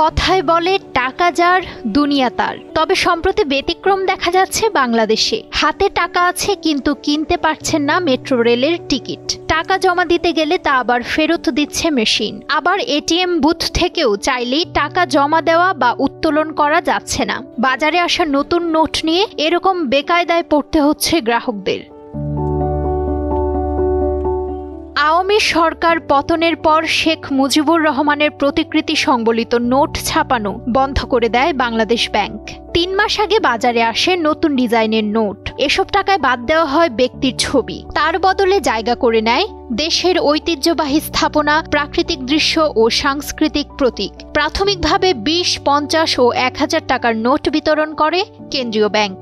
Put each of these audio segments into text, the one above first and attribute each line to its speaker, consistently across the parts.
Speaker 1: কথায় বলে টাকা যার দুনিয়া তার, তবে সম্প্রতি ব্যতিক্রম দেখা যাচ্ছে বাংলাদেশে। হাতে টাকা আছে কিন্তু কিনতে পারছেন না মেট্রো রেলের টিকিট। টাকা জমা দিতে গেলে তা আবার ফেরত দিচ্ছে মেশিন। আবার এটিএম বুথ থেকেও চাইলেই টাকা জমা দেওয়া বা উত্তোলন করা যাচ্ছে না। বাজারে আসা নতুন নোট নিয়ে এরকম বেকায়দায় পড়তে হচ্ছে গ্রাহকদের। আওয়ামী সরকার পতনের পর শেখ মুজিবুর রহমানের প্রতিকৃতি সংবলিত নোট ছাপানো বন্ধ করে দেয় বাংলাদেশ ব্যাংক। ৩ মাস আগে বাজারে আসে নতুন ডিজাইনের নোট। এসব টাকায় বাদ দেওয়া হয় ব্যক্তির ছবি, তার বদলে জায়গা করে নেয় দেশের ঐতিহ্যবাহী স্থাপনা, প্রাকৃতিক দৃশ্য ও সাংস্কৃতিক প্রতীক। প্রাথমিকভাবে ২০, ৫০ ও ১,০০০ টাকার নোট বিতরণ করে কেন্দ্রীয় ব্যাংক।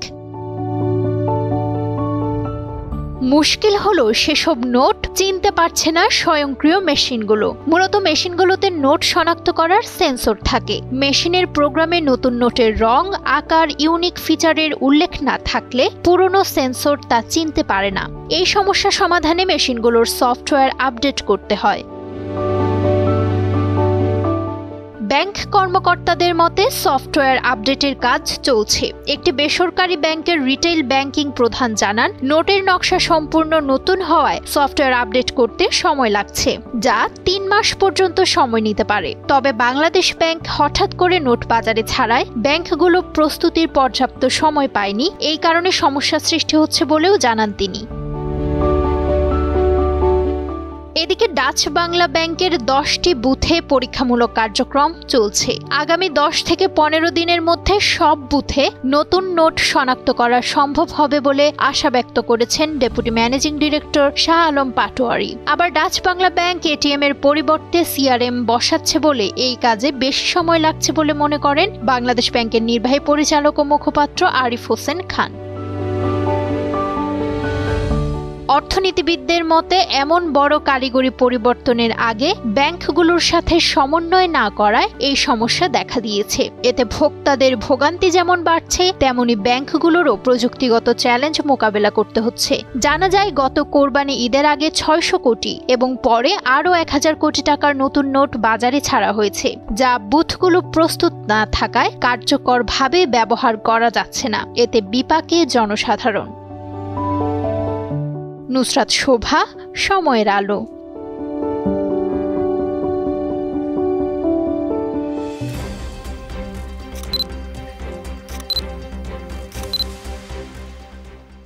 Speaker 1: মুশকিল হলো সেসব নোট চিনতে পারছে না স্বয়ংক্রিয় মেশিনগুলো। মূলত মেশিনগুলোতে নোট শনাক্ত করার সেন্সর থাকে। মেশিনের প্রোগ্রামে নতুন নোটের রং, আকার, ইউনিক ফিচারের উল্লেখ না থাকলে পুরনো সেন্সর তা চিনতে পারে না। এই সমস্যা সমাধানে মেশিনগুলোর সফটওয়্যার আপডেট করতে হয়। ব্যাংক কর্মকর্তাদের মতে সফটওয়্যার আপডেটের কাজ চলছে। একটি বেসরকারি ব্যাংকের রিটেইল ব্যাংকিং প্রধান জানান, নোটের নকশা সম্পূর্ণ নতুন হওয়ায় সফটওয়্যার আপডেট করতে সময় লাগছে, যা ৩ মাস পর্যন্ত সময় নিতে পারে। তবে বাংলাদেশ ব্যাংক হঠাৎ করে নোট বাজারে ছাড়ায় ব্যাংকগুলো প্রস্তুতির পর্যাপ্ত সময় পায়নি। এই কারণে সমস্যা সৃষ্টি হচ্ছে বলেও জানান তিনি। এদিকে ডাচ বাংলা ব্যাংকের 10টি বুথে পরীক্ষামূলক কার্যক্রম চলছে। আগামী 10 থেকে 15 দিনের মধ্যে সব বুথে নতুন নোট শনাক্ত করা সম্ভব হবে বলে আশা ব্যক্ত করেছেন deputy managing director Shah Alam Patwari. আবার ডাচ বাংলা ব্যাংক এটিএম এর পরিবর্তে সিআরএম বসাচ্ছে বলে এই কাজে বেশি সময় লাগছে বলে মনে করেন বাংলাদেশ ব্যাংকের নির্বাহী পরিচালক ও মুখপাত্র আরিফ হোসেন খান। অর্থনীতিবিদদের মতে এমন বড় কারিগরি পরিবর্তনের আগে ব্যাংকগুলোর সাথে সমন্বয় না করায় এই সমস্যা দেখা দিয়েছে। এতে ভোক্তাদের ভোগান্তি যেমন বাড়ছে, তেমনি ব্যাংকগুলোরও প্রযুক্তিগত চ্যালেঞ্জ মোকাবেলা করতে হচ্ছে। জানা যায়, গত কোরবানি ঈদের আগে ৬০০ কোটি এবং পরে আরও ১,০০০ কোটি টাকার নতুন নোট বাজারে ছাড়া হয়েছে, যা বুথগুলো প্রস্তুত না থাকায় কার্যকরভাবে ব্যবহার করা যাচ্ছে না। এতে বিপাকে জনসাধারণ। নুসরাত শোভা, সময়ের আলো।